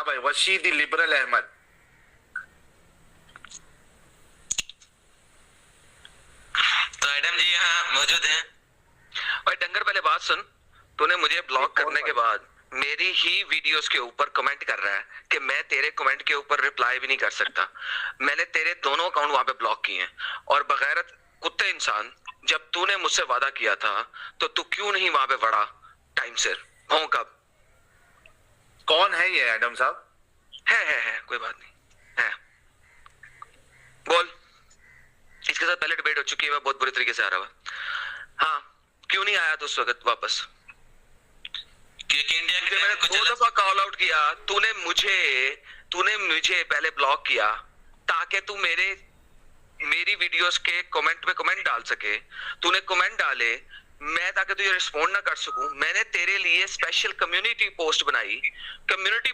भाई, वशीद लिबरल अहमद। तो एडम जी यहाँ मौजूद हैं। और डंगर पहले बात सुन, तूने मुझे ब्लॉक करने के बाद मेरी ही वीडियोस के ऊपर कमेंट कर रहा है कि मैं तेरे कमेंट के ऊपर रिप्लाई भी नहीं कर सकता। मैंने तेरे दोनों अकाउंट वहां पे ब्लॉक किए हैं। और बगैरत कुत्ते इंसान, जब तूने मुझसे वादा किया था तो तू क्यों नहीं वहां पे बढ़ा टाइम से? हूं कब? कौन है ये एडम साहब? है कोई बात नहीं है। बोल। इसके साथ पहले डिबेट हो चुकी है, मैं बहुत बुरी तरीके से आ रहा हूँ। हाँ, क्यों नहीं आया तो उस वक्त वापस? क्योंकि इंडिया के मैंने 2 दफा कॉल आउट किया, तूने मुझे पहले ब्लॉक किया ताकि तू मेरी वीडियोस के कमेंट पे कमेंट डाल सके। तूने कमेंट डाले, मैं ताकि तुझे रिस्पॉन्ड ना कर सकूं, मैंने तेरे लिए स्पेशल कम्युनिटी पोस्ट बनाई। कम्युनिटी